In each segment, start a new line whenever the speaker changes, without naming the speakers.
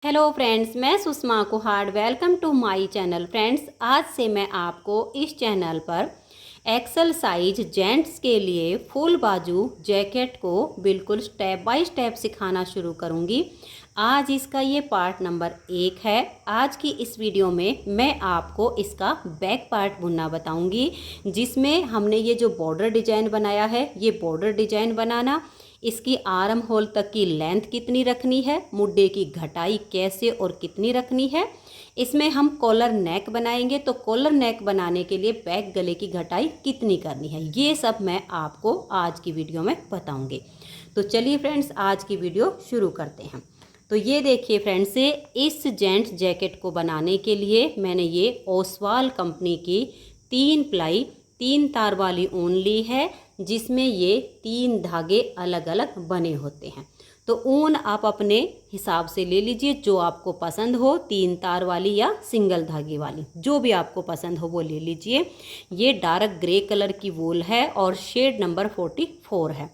Hello friends, मैं Sushma Kuhad. Welcome to my channel. Friends, आज से मैं आपको इस चैनल पर एक्सल साइज जेंट्स के लिए फुल बाजू जैकेट को बिल्कुल स्टेप बाय स्टेप सिखाना शुरू करूंगी। आज इसका ये पार्ट नंबर 1 है। आज की इस वीडियो में मैं आपको इसका बैक पार्ट बुनना बताऊंगी, जिसमें हमने ये जो बॉर्डर डिजाइन बनाया है, ये बॉर्डर डिजाइन बनाना, इसकी आर्म होल तक की लेंथ कितनी रखनी है, मुड्डे की घटाई कैसे और कितनी रखनी है। इसमें हम कॉलर नेक बनाएंगे, तो कॉलर नेक बनाने के लिए बैक गले की घटाई कितनी करनी है, ये सब मैं आपको आज की वीडियो में बताऊंगी। तो चलिए फ्रेंड्स, आज की वीडियो शुरू करते हैं। तो ये देखिए फ्रेंड्स, इस जेंट्स जैकेट को बनाने के लिए मैंने ये ओसवाल कंपनी की 3 प्लाई 3 तार वाली ऊन ली है, जिसमें ये 3 धागे अलग अलग बने होते हैं। तो ऊन आप अपने हिसाब से ले लीजिए, जो आपको पसंद हो, 3 तार वाली या सिंगल धागे वाली, जो भी आपको पसंद हो वो ले लीजिए। ये डार्क ग्रे कलर की वूल है और शेड नंबर 44 है।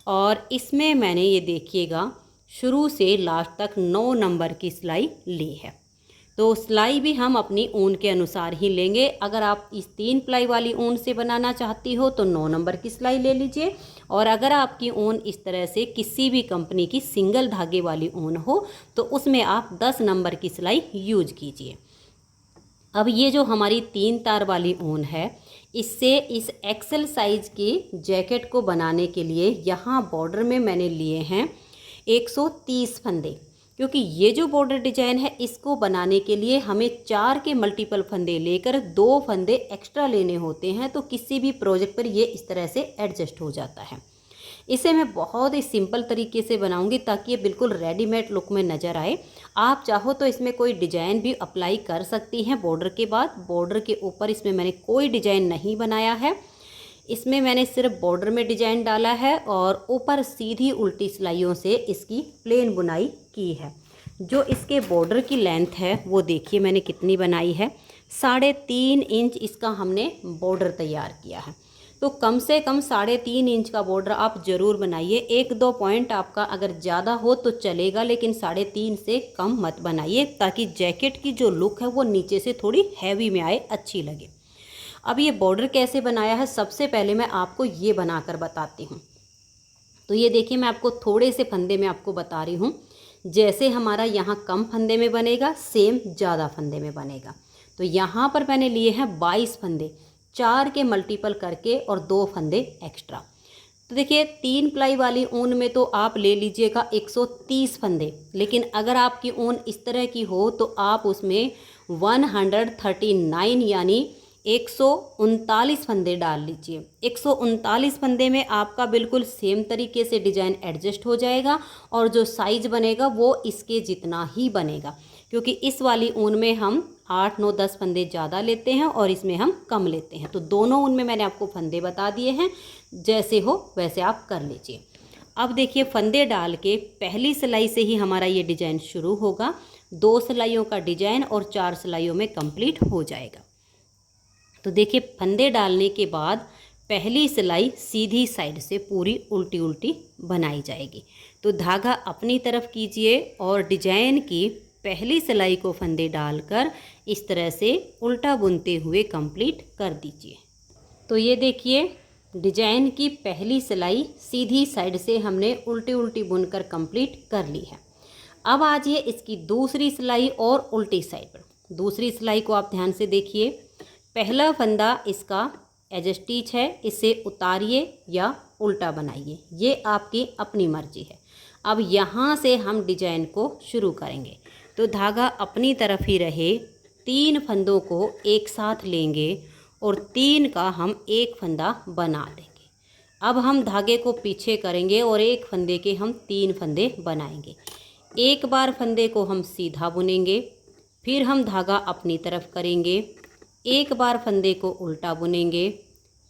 और इसमें मैंने ये देखिएगा शुरू से लास्ट तक 9 नंबर की सिलाई ली है। तो सिलाई भी हम अपनी ऊन के अनुसार ही लेंगे। अगर आप इस 3 प्लाई वाली ऊन से बनाना चाहती हो तो 9 नंबर की सिलाई ले लीजिए, और अगर आपकी ऊन इस तरह से किसी भी कंपनी की सिंगल धागे वाली ऊन हो तो उसमें आप 10 नंबर की सिलाई यूज कीजिए। अब ये जो हमारी 3 तार वाली ऊन है, इससे इस एक्सल साइज की जैकेट को बनाने के लिए यहाँ बॉर्डर में मैंने लिए हैं 130 फंदे, क्योंकि ये जो बॉर्डर डिजाइन है इसको बनाने के लिए हमें 4 के मल्टीपल फंदे लेकर 2 फंदे एक्स्ट्रा लेने होते हैं। तो किसी भी प्रोजेक्ट पर ये इस तरह से एडजस्ट हो जाता है। इसे मैं बहुत ही सिंपल तरीके से बनाऊंगी ताकि ये बिल्कुल रेडीमेड लुक में नज़र आए। आप चाहो तो इसमें कोई डिजाइन भी अप्लाई कर सकती हैं बॉर्डर के बाद। बॉर्डर के ऊपर इसमें मैंने कोई डिजाइन नहीं बनाया है, इसमें मैंने सिर्फ बॉर्डर में डिजाइन डाला है और ऊपर सीधी उल्टी सिलाइयों से इसकी प्लेन बुनाई की है। जो इसके बॉर्डर की लेंथ है वो देखिए मैंने कितनी बनाई है, 3.5 इंच इसका हमने बॉर्डर तैयार किया है। तो कम से कम 3.5 इंच का बॉर्डर आप ज़रूर बनाइए। 1-2 पॉइंट आपका अगर ज़्यादा हो तो चलेगा, लेकिन 3.5 से कम मत बनाइए, ताकि जैकेट की जो लुक है वो नीचे से थोड़ी हैवी में आए, अच्छी लगे। अब ये बॉर्डर कैसे बनाया है, सबसे पहले मैं आपको ये बनाकर बताती हूँ। तो ये देखिए, मैं आपको थोड़े से फंदे में आपको बता रही हूँ। जैसे हमारा यहाँ कम फंदे में बनेगा, सेम ज़्यादा फंदे में बनेगा। तो यहाँ पर मैंने लिए हैं 22 फंदे, 4 के मल्टीपल करके और 2 फंदे एक्स्ट्रा। तो देखिए 3 प्लाई वाली ऊन में तो आप ले लीजिएगा 130 फंदे, लेकिन अगर आपकी ऊन इस तरह की हो तो आप उसमें 139 यानी 139 फंदे डाल लीजिए। 139 फंदे में आपका बिल्कुल सेम तरीके से डिजाइन एडजस्ट हो जाएगा, और जो साइज बनेगा वो इसके जितना ही बनेगा, क्योंकि इस वाली ऊन में हम 8, 9, 10 फंदे ज़्यादा लेते हैं और इसमें हम कम लेते हैं। तो दोनों ऊन में मैंने आपको फंदे बता दिए हैं, जैसे हो वैसे आप कर लीजिए। अब देखिए, फंदे डाल के पहली सिलाई से ही हमारा ये डिजाइन शुरू होगा। 2 सिलाइयों का डिजाइन और 4 सिलाइयों में कंप्लीट हो जाएगा। तो देखिए, फंदे डालने के बाद पहली सिलाई सीधी साइड से पूरी उल्टी उल्टी बनाई जाएगी। तो धागा अपनी तरफ कीजिए और डिजाइन की पहली सिलाई को फंदे डालकर इस तरह से उल्टा बुनते हुए कंप्लीट कर दीजिए। तो ये देखिए, डिजाइन की पहली सिलाई सीधी साइड से हमने उल्टी उल्टी बुनकर कंप्लीट कर ली है। अब आजिए इसकी दूसरी सिलाई और उल्टी साइड पर। दूसरी सिलाई को आप ध्यान से देखिए। पहला फंदा इसका एज स्टिच है, इसे उतारिए या उल्टा बनाइए, ये आपकी अपनी मर्जी है। अब यहाँ से हम डिजाइन को शुरू करेंगे। तो धागा अपनी तरफ ही रहे, 3 फंदों को एक साथ लेंगे और 3 का हम एक फंदा बना लेंगे। अब हम धागे को पीछे करेंगे और एक फंदे के हम 3 फंदे बनाएंगे। एक बार फंदे को हम सीधा बुनेंगे, फिर हम धागा अपनी तरफ करेंगे, एक बार फंदे को उल्टा बुनेंगे,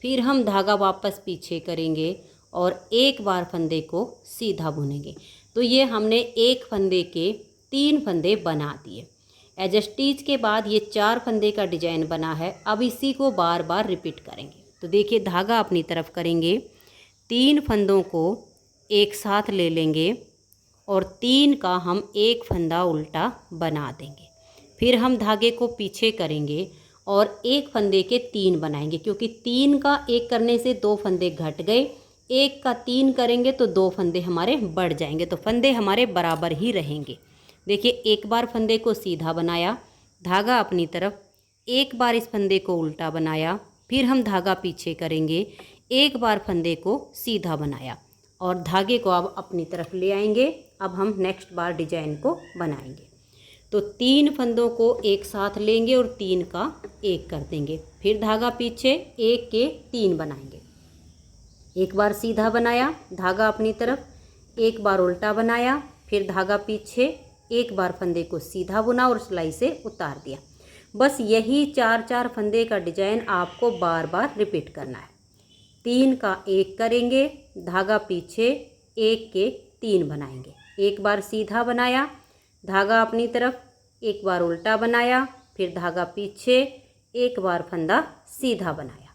फिर हम धागा वापस पीछे करेंगे और एक बार फंदे को सीधा बुनेंगे। तो ये हमने एक फंदे के 3 फंदे बना दिए। एज स्टिच के बाद ये 4 फंदे का डिजाइन बना है। अब इसी को बार बार रिपीट करेंगे। तो देखिए, धागा अपनी तरफ करेंगे, 3 फंदों को एक साथ ले लेंगे, और 3 का हम एक फंदा उल्टा बना देंगे। फिर हम धागे को पीछे करेंगे और एक फंदे के 3 बनाएंगे, क्योंकि 3 का एक करने से 2 फंदे घट गए, एक का 3 करेंगे तो 2 फंदे हमारे बढ़ जाएंगे, तो फंदे हमारे बराबर ही रहेंगे। देखिए, एक बार फंदे को सीधा बनाया, धागा अपनी तरफ, एक बार इस फंदे को उल्टा बनाया, फिर हम धागा पीछे करेंगे, एक बार फंदे को सीधा बनाया और धागे को अब अपनी तरफ ले आएंगे। अब हम नेक्स्ट बार डिजाइन को बनाएंगे। तो 3 फंदों को एक साथ लेंगे और 3 का एक कर देंगे, फिर धागा पीछे, एक के 3 बनाएंगे। एक बार सीधा बनाया, धागा अपनी तरफ, एक बार उल्टा बनाया, फिर धागा पीछे, एक बार फंदे को सीधा बुना और सिलाई से उतार दिया। बस यही 4-4 फंदे का डिजाइन आपको बार बार रिपीट करना है। 3 का एक करेंगे, धागा पीछे, एक के 3 बनाएंगे, एक बार सीधा बनाया, धागा अपनी तरफ, एक बार उल्टा बनाया, फिर धागा पीछे, एक बार फंदा सीधा बनाया,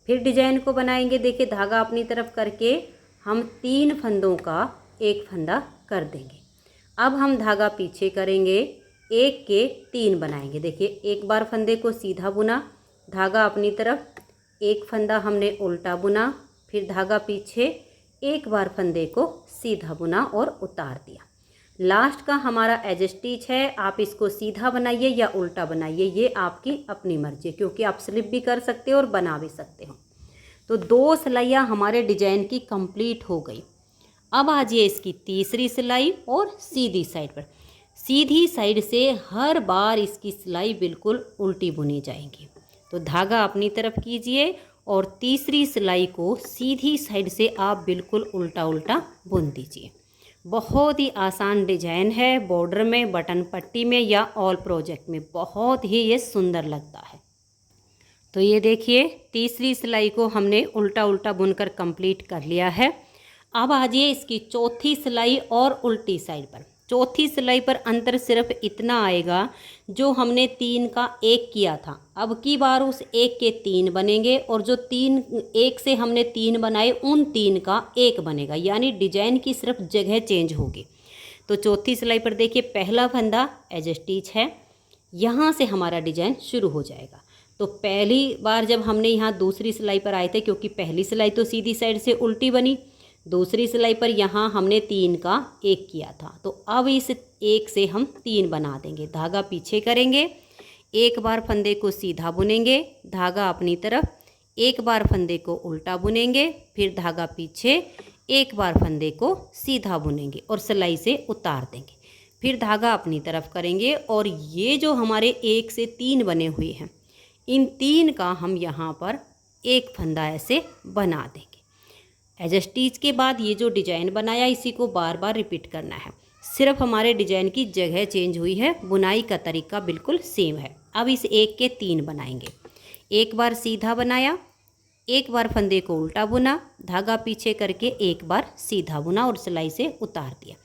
फिर डिजाइन को बनाएंगे। देखिए, धागा अपनी तरफ करके हम 3 फंदों का एक फंदा कर देंगे। अब हम धागा पीछे करेंगे, एक के 3 बनाएंगे। देखिए, एक बार फंदे को सीधा बुना, धागा अपनी तरफ, एक फंदा हमने उल्टा बुना, फिर धागा पीछे, एक बार फंदे को सीधा बुना और उतार दिया। लास्ट का हमारा एज स्टिच है। आप इसको सीधा बनाइए या उल्टा बनाइए, ये आपकी अपनी मर्जी है, क्योंकि आप स्लिप भी कर सकते हो और बना भी सकते हो। तो 2 सिलाइयाँ हमारे डिजाइन की कंप्लीट हो गई। अब आ जाइए इसकी तीसरी सिलाई और सीधी साइड पर। सीधी साइड से हर बार इसकी सिलाई बिल्कुल उल्टी बुनी जाएगी। तो धागा अपनी तरफ कीजिए और तीसरी सिलाई को सीधी साइड से आप बिल्कुल उल्टा उल्टा बुन दीजिए। बहुत ही आसान डिजाइन है, बॉर्डर में, बटन पट्टी में या ऑल प्रोजेक्ट में बहुत ही ये सुंदर लगता है। तो ये देखिए, तीसरी सिलाई को हमने उल्टा उल्टा बुनकर कंप्लीट कर लिया है। अब आ जाइए इसकी चौथी सिलाई और उल्टी साइड पर। चौथी सिलाई पर अंतर सिर्फ इतना आएगा, जो हमने 3 का एक किया था, अब की बार उस एक के 3 बनेंगे और जो 3 एक से हमने 3 बनाए उन 3 का एक बनेगा, यानी डिजाइन की सिर्फ जगह चेंज होगी। तो चौथी सिलाई पर देखिए, पहला फंदा एज स्टिच है, यहाँ से हमारा डिजाइन शुरू हो जाएगा। तो पहली बार जब हमने यहाँ दूसरी सिलाई पर आए थे, क्योंकि पहली सिलाई तो सीधी साइड से उल्टी बनी, दूसरी सिलाई पर यहाँ हमने 3 का एक किया था, तो अब इस एक से हम 3 बना देंगे। धागा पीछे करेंगे, एक बार फंदे को सीधा बुनेंगे, धागा अपनी तरफ, एक बार फंदे को उल्टा बुनेंगे, फिर धागा पीछे, एक बार फंदे को सीधा बुनेंगे और सिलाई से उतार देंगे, फिर धागा अपनी तरफ करेंगे। और ये जो हमारे 1 से 3 बने हुए हैं, इन 3 का हम यहाँ पर एक फंदा ऐसे बना देंगे। एज स्टिच के बाद ये जो डिजाइन बनाया, इसी को बार बार रिपीट करना है। सिर्फ हमारे डिजाइन की जगह चेंज हुई है, बुनाई का तरीका बिल्कुल सेम है। अब इस एक के 3 बनाएंगे। एक बार सीधा बनाया, एक बार फंदे को उल्टा बुना, धागा पीछे करके एक बार सीधा बुना और सिलाई से उतार दिया,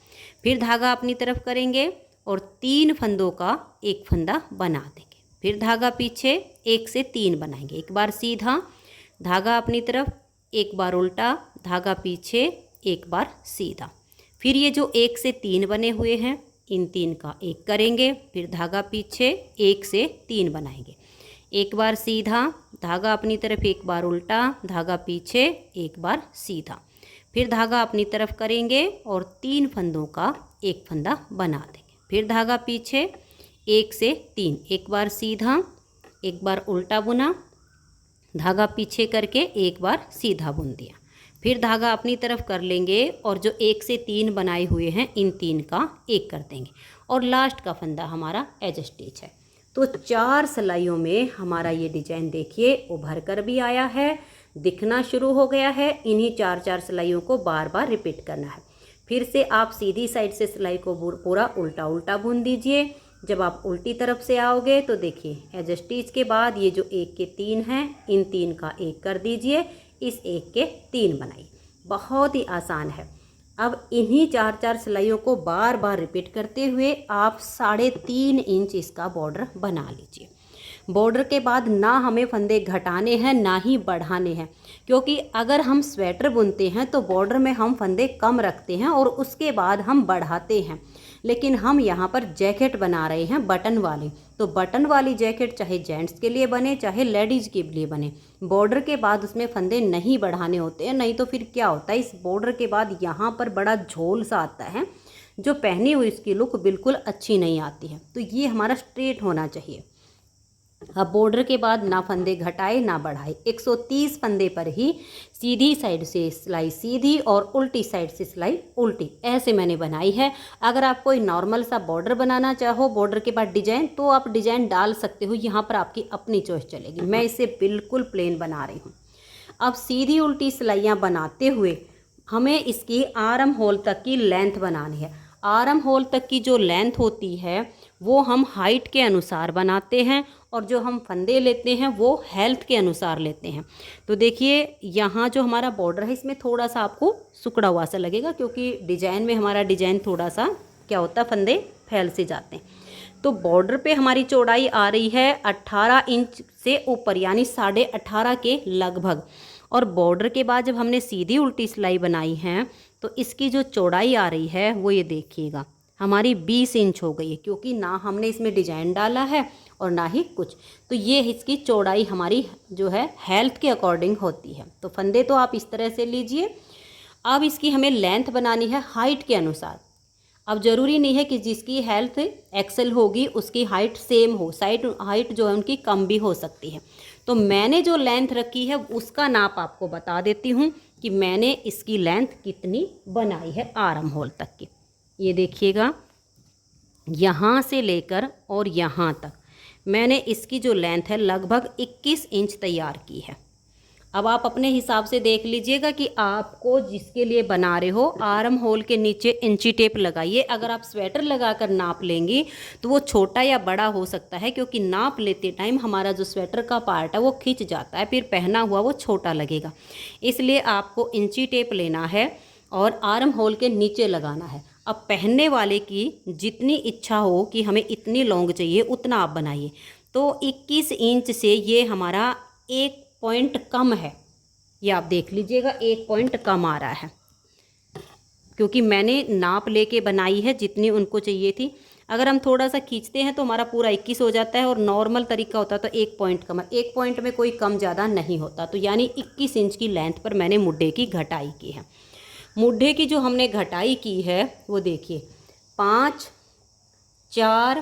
फिर धागा अपनी तरफ करेंगे और 3 फंदों का एक फंदा बना देंगे, फिर धागा पीछे, 1 से 3 बनाएंगे, एक बार सीधा, धागा अपनी तरफ, एक बार उल्टा, धागा पीछे, एक बार सीधा, फिर ये जो 1 से 3 बने हुए हैं, इन 3 का एक करेंगे, फिर धागा पीछे, 1 से 3 बनाएंगे, एक बार सीधा, धागा अपनी तरफ, एक बार उल्टा, धागा पीछे, एक बार सीधा, फिर धागा अपनी तरफ करेंगे और 3 फंदों का एक फंदा बना देंगे, फिर धागा पीछे, 1 से 3, एक बार सीधा, एक बार उल्टा बुना, धागा पीछे करके एक बार सीधा बुन दिया, फिर धागा अपनी तरफ कर लेंगे और जो 1 से 3 बनाए हुए हैं, इन 3 का एक कर देंगे और लास्ट का फंदा हमारा एज स्टिच है। तो 4 सिलाइयों में हमारा ये डिजाइन देखिए उभर कर भी आया है, दिखना शुरू हो गया है। इन्हीं 4-4 सिलाइयों को बार बार रिपीट करना है। फिर से आप सीधी साइड से सिलाई को पूरा उल्टा उल्टा बुन दीजिए। जब आप उल्टी तरफ से आओगे तो देखिए, एज स्टिच के बाद ये जो 1 के 3 हैं, इन 3 का एक कर दीजिए, इस 1 के 3 बनाइए। बहुत ही आसान है। अब इन्हीं 4-4 सिलाइयों को बार बार रिपीट करते हुए आप 3.5 इंच इसका बॉर्डर बना लीजिए। बॉर्डर के बाद ना हमें फंदे घटाने हैं ना ही बढ़ाने हैं, क्योंकि अगर हम स्वेटर बुनते हैं तो बॉर्डर में हम फंदे कम रखते हैं और उसके बाद हम बढ़ाते हैं। लेकिन हम यहाँ पर जैकेट बना रहे हैं बटन वाली, तो बटन वाली जैकेट चाहे जेंट्स के लिए बने चाहे लेडीज़ के लिए बने, बॉर्डर के बाद उसमें फंदे नहीं बढ़ाने होते हैं। नहीं तो फिर क्या होता है, इस बॉर्डर के बाद यहाँ पर बड़ा झोल सा आता है, जो पहनी हुई इसकी लुक बिल्कुल अच्छी नहीं आती है। तो ये हमारा स्ट्रेट होना चाहिए। अब बॉर्डर के बाद ना फंदे घटाए ना बढ़ाए, 130 फंदे पर ही सीधी साइड से सिलाई सीधी और उल्टी साइड से सिलाई उल्टी, ऐसे मैंने बनाई है। अगर आप कोई नॉर्मल सा बॉर्डर बनाना चाहो बॉर्डर के बाद डिजाइन, तो आप डिजाइन डाल सकते हो, यहाँ पर आपकी अपनी चॉइस चलेगी। मैं इसे बिल्कुल प्लेन बना रही हूँ। अब सीधी उल्टी सिलाइयाँ बनाते हुए हमें इसकी आर्म होल तक की लेंथ बनानी है। आर्म होल तक की जो लेंथ होती है वो हम हाइट के अनुसार बनाते हैं, और जो हम फंदे लेते हैं वो हेल्थ के अनुसार लेते हैं। तो देखिए यहाँ जो हमारा बॉर्डर है इसमें थोड़ा सा आपको सुकड़ा हुआ सा लगेगा, क्योंकि डिजाइन में हमारा डिजाइन थोड़ा सा क्या होता है, फंदे फैल से जाते हैं। तो बॉर्डर पे हमारी चौड़ाई आ रही है 18 इंच से ऊपर, यानी 18.5 के लगभग। और बॉर्डर के बाद जब हमने सीधी उल्टी सिलाई बनाई है तो इसकी जो चौड़ाई आ रही है वो ये देखिएगा हमारी 20 इंच हो गई है, क्योंकि ना हमने इसमें डिजाइन डाला है और ना ही कुछ। तो ये इसकी चौड़ाई हमारी जो है हेल्थ के अकॉर्डिंग होती है। तो फंदे तो आप इस तरह से लीजिए। अब इसकी हमें लेंथ बनानी है हाइट के अनुसार। अब ज़रूरी नहीं है कि जिसकी हेल्थ एक्सेल होगी उसकी हाइट सेम हो, हाइट जो है उनकी कम भी हो सकती है। तो मैंने जो लेंथ रखी है उसका नाप आपको बता देती हूँ कि मैंने इसकी लेंथ कितनी बनाई है आर्म होल तक की। ये देखिएगा यहाँ से लेकर और यहाँ तक मैंने इसकी जो लेंथ है लगभग 21 इंच तैयार की है। अब आप अपने हिसाब से देख लीजिएगा कि आपको जिसके लिए बना रहे हो आर्म होल के नीचे इंची टेप लगाइए। अगर आप स्वेटर लगाकर नाप लेंगी तो वो छोटा या बड़ा हो सकता है, क्योंकि नाप लेते टाइम हमारा जो स्वेटर का पार्ट है वो खिंच जाता है, फिर पहना हुआ वो छोटा लगेगा। इसलिए आपको इंची टेप लेना है और आर्म होल के नीचे लगाना है। अब पहनने वाले की जितनी इच्छा हो कि हमें इतनी लॉन्ग चाहिए उतना आप बनाइए। तो 21 इंच से ये हमारा 1 पॉइंट कम है, ये आप देख लीजिएगा 1 पॉइंट कम आ रहा है, क्योंकि मैंने नाप लेके बनाई है जितनी उनको चाहिए थी। अगर हम थोड़ा सा खींचते हैं तो हमारा पूरा 21 हो जाता है, और नॉर्मल तरीका होता तो 1 पॉइंट कम है। 1 पॉइंट में कोई कम ज़्यादा नहीं होता। तो यानी 21 इंच की लेंथ पर मैंने मुड्ढे की घटाई की है। मुड्ढे की जो हमने घटाई की है वो देखिए 5, 4,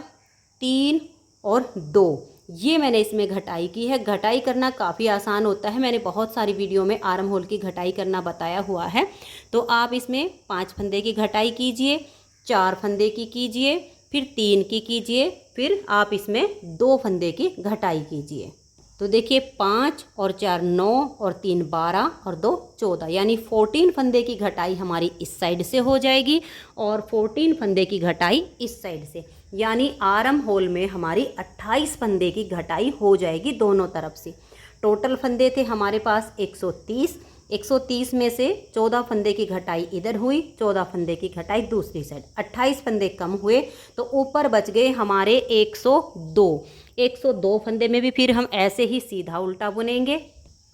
3 और 2, ये मैंने इसमें घटाई की है। घटाई करना काफ़ी आसान होता है, मैंने बहुत सारी वीडियो में आर्म होल की घटाई करना बताया हुआ है। तो आप इसमें 5 फंदे की घटाई कीजिए, 4 फंदे की कीजिए, फिर 3 की कीजिए, फिर आप इसमें 2 फंदे की घटाई कीजिए। तो देखिए 5 और 4 9 और 3 12 और 2 14, यानी 14 फंदे की घटाई हमारी इस साइड से हो जाएगी और 14 फंदे की घटाई इस साइड से, यानी आर्म होल में हमारी 28 फंदे की घटाई हो जाएगी दोनों तरफ से। टोटल फंदे थे हमारे पास 130 में से 14 फंदे की घटाई इधर हुई, 14 फंदे की घटाई दूसरी साइड, 28 फंदे कम हुए तो ऊपर बच गए हमारे 102 फंदे में भी फिर हम ऐसे ही सीधा उल्टा बुनेंगे,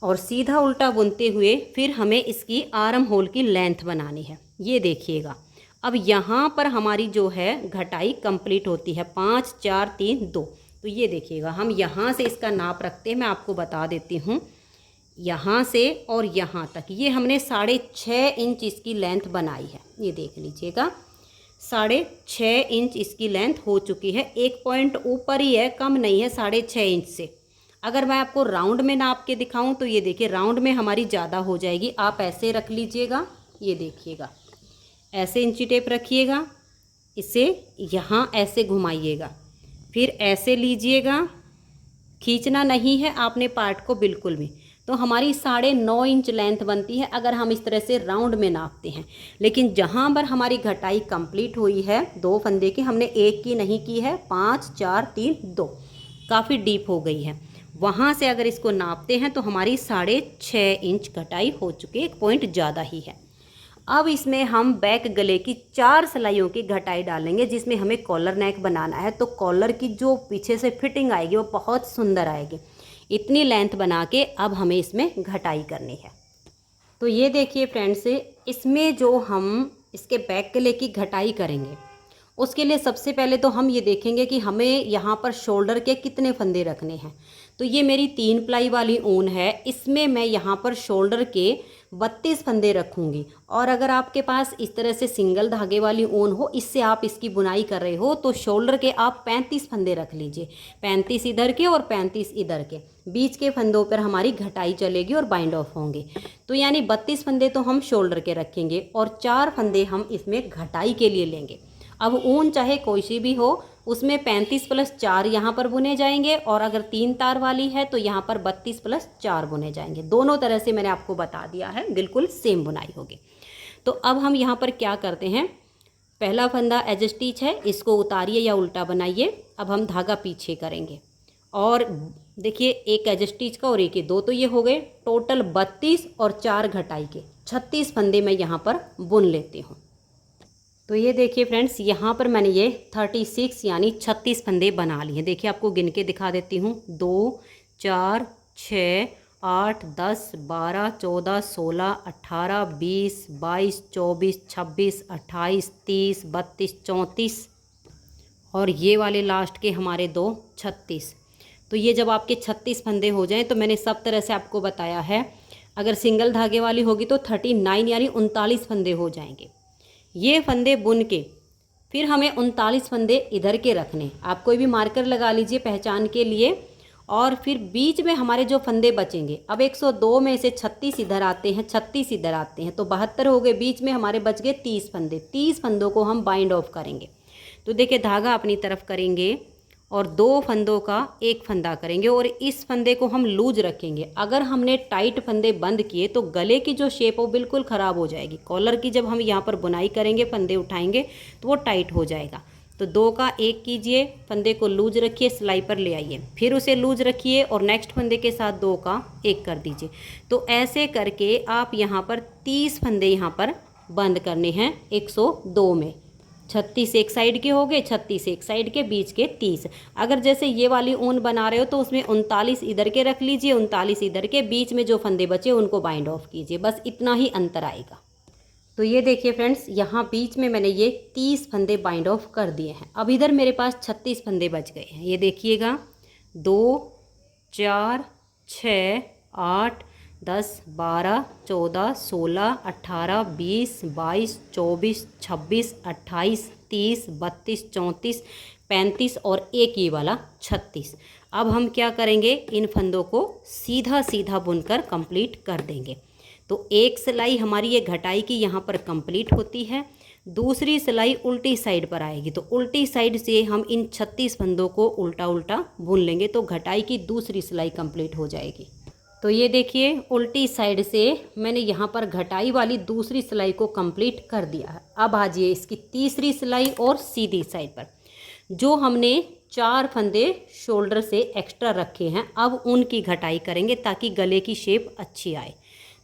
और सीधा उल्टा बुनते हुए फिर हमें इसकी आर्म होल की लेंथ बनानी है। ये देखिएगा अब यहाँ पर हमारी जो है घटाई कंप्लीट होती है 5 4 3 2। तो ये देखिएगा हम यहाँ से इसका नाप रखते हैं, मैं आपको बता देती हूँ। यहाँ से और यहाँ तक ये हमने 6.5 इंच इसकी लेंथ बनाई है। ये देख लीजिएगा 6.5 इंच इसकी लेंथ हो चुकी है। 1 पॉइंट ऊपर ही है, कम नहीं है 6.5 इंच से। अगर मैं आपको राउंड में नाप के दिखाऊं तो ये देखिए राउंड में हमारी ज़्यादा हो जाएगी। आप ऐसे रख लीजिएगा, ये देखिएगा ऐसे इंची टेप रखिएगा, इसे यहाँ ऐसे घुमाइएगा, फिर ऐसे लीजिएगा, खींचना नहीं है आपने पार्ट को बिल्कुल भी। तो हमारी 9.5 इंच लेंथ बनती है अगर हम इस तरह से राउंड में नापते हैं। लेकिन जहाँ पर हमारी घटाई कंप्लीट हुई है 2 फंदे की, हमने एक की नहीं की है, 5 4 3 2 काफ़ी डीप हो गई है, वहाँ से अगर इसको नापते हैं तो हमारी 6.5 इंच घटाई हो चुकी है, 1 पॉइंट ज़्यादा ही है। अब इसमें हम बैक गले की 4 सिलाइयों की घटाई डालेंगे, जिसमें हमें कॉलर नेक बनाना है। तो कॉलर की जो पीछे से फिटिंग आएगी वो बहुत सुंदर आएगी। इतनी लेंथ बना के अब हमें इसमें घटाई करनी है। तो ये देखिए फ्रेंड्स, इसमें जो हम इसके बैक गले की घटाई करेंगे उसके लिए सबसे पहले तो हम ये देखेंगे कि हमें यहाँ पर शोल्डर के कितने फंदे रखने हैं। तो ये मेरी 3 प्लाई वाली ऊन है, इसमें मैं यहाँ पर शोल्डर के 32 फंदे रखूँगी। और अगर आपके पास इस तरह से सिंगल धागे वाली ऊन हो, इससे आप इसकी बुनाई कर रहे हो, तो शोल्डर के आप 35 फंदे रख लीजिए। 35 इधर के और 35 इधर के, बीच के फंदों पर हमारी घटाई चलेगी और बाइंड ऑफ होंगे। तो यानी 32 फंदे तो हम शोल्डर के रखेंगे और 4 फंदे हम इसमें घटाई के लिए लेंगे। अब ऊन चाहे कोई सी भी हो, उसमें 35 + 4 यहाँ पर बुने जाएंगे, और अगर 3 तार वाली है तो यहाँ पर 32 + 4 बुने जाएंगे। दोनों तरह से मैंने आपको बता दिया है, बिल्कुल सेम बुनाई होगी। तो अब हम यहाँ पर क्या करते हैं, पहला फंदा एज स्टिच है, इसको उतारिए या उल्टा बनाइए। अब हम धागा पीछे करेंगे और देखिए एक एज स्टिच का और एक ही, 2 तो ये हो गए, टोटल 32 और 4 घटाई के 36 फंदे मैं यहाँ पर बुन लेती हूँ। तो ये देखिए फ्रेंड्स, यहाँ पर मैंने ये 36 यानी 36 फंदे बना लिए। देखिए आपको गिन के दिखा देती हूँ, 2 4 6 8 10 12 14 16 18 20 22 24 26 28 30 32 34 और ये वाले लास्ट के हमारे 2 36। तो ये जब आपके 36 फंदे हो जाएं, तो मैंने सब तरह से आपको बताया है, अगर सिंगल धागे वाली होगी तो 39 यानी 39 फंदे हो जाएंगे। ये फंदे बुन के फिर हमें 39 फंदे इधर के रखने। आप कोई भी मार्कर लगा लीजिए पहचान के लिए। और फिर बीच में हमारे जो फंदे बचेंगे, अब 102 में से 36 इधर आते हैं, 36 इधर आते हैं, तो 72 हो गए। बीच में हमारे बच गए 30 फंदे। 30 फंदों को हम बाइंड ऑफ करेंगे। तो देखिए धागा अपनी तरफ करेंगे और 2 फंदों का एक फंदा करेंगे और इस फंदे को हम लूज रखेंगे। अगर हमने टाइट फंदे बंद किए तो गले की जो शेप हो बिल्कुल ख़राब हो जाएगी। कॉलर की जब हम यहाँ पर बुनाई करेंगे, फंदे उठाएंगे तो वो टाइट हो जाएगा। तो 2 का एक कीजिए, फंदे को लूज रखिए, सिलाई पर ले आइए, फिर उसे लूज रखिए और नेक्स्ट फंदे के साथ 2 का एक कर दीजिए। तो ऐसे करके आप यहाँ पर 30 फंदे यहाँ पर बंद करने हैं 102 में। 36 एक साइड के हो गए, 36 एक साइड के, बीच के 30। अगर जैसे ये वाली ऊन बना रहे हो तो उसमें 39 इधर के रख लीजिए, 39 इधर के, बीच में जो फंदे बचे उनको बाइंड ऑफ कीजिए। बस इतना ही अंतर आएगा। तो ये देखिए फ्रेंड्स, यहाँ बीच में मैंने ये 30 फंदे बाइंड ऑफ कर दिए हैं। अब इधर मेरे पास 36 फंदे बच गए हैं। ये देखिएगा, 2 4 6 8 10 12 14 16 18 20 22 24 26 28 30 32 34 35 और एक ये वाला 36। अब हम क्या करेंगे, इन फंदों को सीधा सीधा बुनकर कंप्लीट कर देंगे। तो एक सिलाई हमारी ये घटाई की यहाँ पर कंप्लीट होती है, दूसरी सिलाई उल्टी साइड पर आएगी। तो उल्टी साइड से हम इन 36 फंदों को उल्टा उल्टा बुन लेंगे तो घटाई की दूसरी सिलाई कंप्लीट हो जाएगी। तो ये देखिए उल्टी साइड से मैंने यहाँ पर घटाई वाली दूसरी सिलाई को कंप्लीट कर दिया है। अब आ जाइए इसकी तीसरी सिलाई और सीधी साइड पर। जो हमने 4 फंदे शोल्डर से एक्स्ट्रा रखे हैं, अब उनकी घटाई करेंगे ताकि गले की शेप अच्छी आए।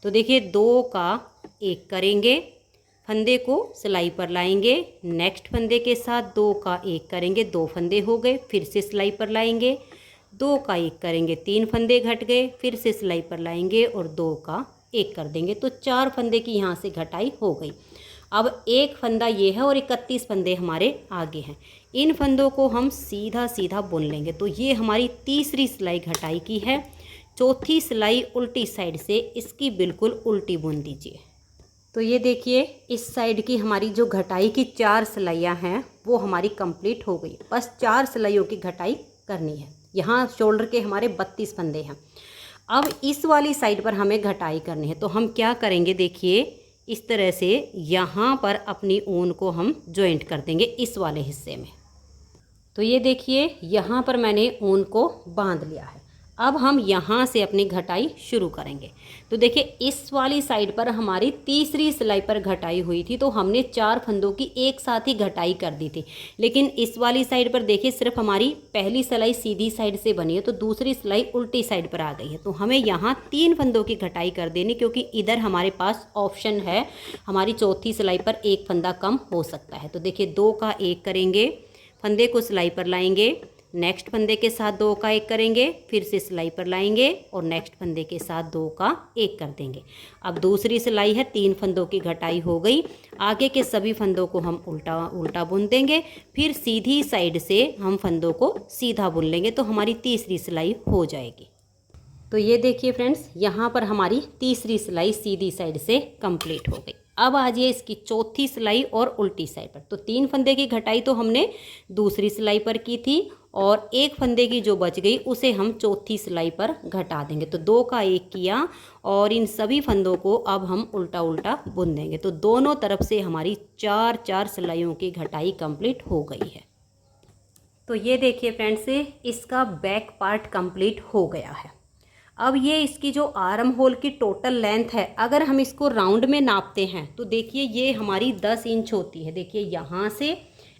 तो देखिए 2 का एक करेंगे, फंदे को सिलाई पर लाएंगे, नेक्स्ट फंदे के साथ 2 का एक करेंगे, 2 फंदे हो गए, फिर से सिलाई पर लाएंगे, 2 का एक करेंगे, 3 फंदे घट गए, फिर से सिलाई पर लाएंगे और 2 का एक कर देंगे। तो 4 फंदे की यहाँ से घटाई हो गई। अब एक फंदा ये है और 31 फंदे हमारे आगे हैं। इन फंदों को हम सीधा सीधा बुन लेंगे। तो ये हमारी तीसरी सिलाई घटाई की है। चौथी सिलाई उल्टी साइड से इसकी बिल्कुल उल्टी बुन दीजिए। तो ये देखिए इस साइड की हमारी जो घटाई की 4 सिलाइयाँ हैं वो हमारी कंप्लीट हो गई। बस 4 सिलाइयों की घटाई करनी है। यहाँ शोल्डर के हमारे 32 फंदे हैं। अब इस वाली साइड पर हमें घटाई करनी है। तो हम क्या करेंगे, देखिए इस तरह से यहाँ पर अपनी ऊन को हम जॉइंट कर देंगे इस वाले हिस्से में। तो ये देखिए यहाँ पर मैंने ऊन को बांध लिया है। अब हम यहाँ से अपनी घटाई शुरू करेंगे। तो देखिए इस वाली साइड पर हमारी तीसरी सिलाई पर घटाई हुई थी, तो हमने 4 फंदों की एक साथ ही घटाई कर दी थी। लेकिन इस वाली साइड पर देखिए सिर्फ हमारी पहली सिलाई सीधी साइड से बनी है, तो दूसरी सिलाई उल्टी साइड पर आ गई है। तो हमें यहाँ 3 फंदों की घटाई कर देनी, क्योंकि इधर हमारे पास ऑप्शन है हमारी चौथी सिलाई पर एक फंदा कम हो सकता है। तो देखिए 2 का 1 करेंगे, फंदे को सिलाई पर लाएंगे, नेक्स्ट फंदे के साथ 2 का 1 करेंगे, फिर से सिलाई पर लाएंगे और नेक्स्ट फंदे के साथ 2 का 1 कर देंगे। अब दूसरी सिलाई है, 3 फंदों की घटाई हो गई। आगे के सभी फंदों को हम उल्टा उल्टा बुन देंगे, फिर सीधी साइड से हम फंदों को सीधा बुन लेंगे, तो हमारी तीसरी सिलाई हो जाएगी। तो ये देखिए फ्रेंड्स, यहाँ पर हमारी तीसरी सिलाई सीधी साइड से कंप्लीट हो गई। अब आ जाइए इसकी चौथी सिलाई और उल्टी साइड पर। तो 3 फंदे की घटाई तो हमने दूसरी सिलाई पर की थी, और एक फंदे की जो बच गई उसे हम चौथी सिलाई पर घटा देंगे। तो 2 का 1 किया और इन सभी फंदों को अब हम उल्टा उल्टा बुन देंगे। तो दोनों तरफ से हमारी 4 सिलाइयों की घटाई कंप्लीट हो गई है। तो ये देखिए फ्रेंड्स, इसका बैक पार्ट कंप्लीट हो गया है। अब ये इसकी जो आर्म होल की टोटल लेंथ है, अगर हम इसको राउंड में नापते हैं तो देखिए ये हमारी 10 इंच होती है। देखिए यहाँ से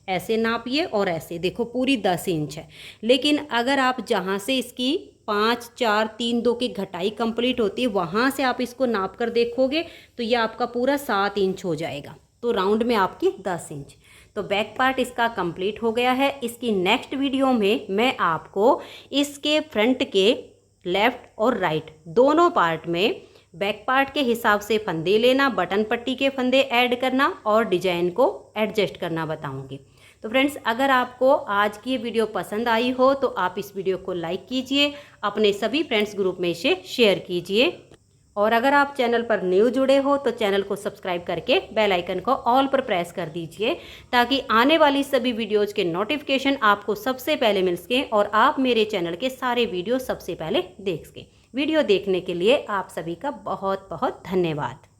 ऐसे नापिए और ऐसे देखो पूरी 10 इंच है। लेकिन अगर आप जहाँ से इसकी 5, 4, 3, 2 की घटाई कंप्लीट होती है वहाँ से आप इसको नाप कर देखोगे तो ये आपका पूरा 7 इंच हो जाएगा। तो राउंड में आपकी 10 इंच। तो बैक पार्ट इसका कंप्लीट हो गया है। इसकी नेक्स्ट वीडियो में मैं आपको इसके फ्रंट के लेफ़्ट और राइट दोनों पार्ट में बैक पार्ट के हिसाब से फंदे लेना, बटन पट्टी के फंदे ऐड करना और डिजाइन को एडजस्ट करना बताऊंगी। तो फ्रेंड्स, अगर आपको आज की ये वीडियो पसंद आई हो तो आप इस वीडियो को लाइक कीजिए, अपने सभी फ्रेंड्स ग्रुप में इसे शेयर कीजिए, और अगर आप चैनल पर न्यू जुड़े हो तो चैनल को सब्सक्राइब करके बेल आइकन को ऑल पर प्रेस कर दीजिए, ताकि आने वाली सभी वीडियोज़ के नोटिफिकेशन आपको सबसे पहले मिल सकें और आप मेरे चैनल के सारे वीडियो सबसे पहले देख सकें। वीडियो देखने के लिए आप सभी का बहुत बहुत धन्यवाद।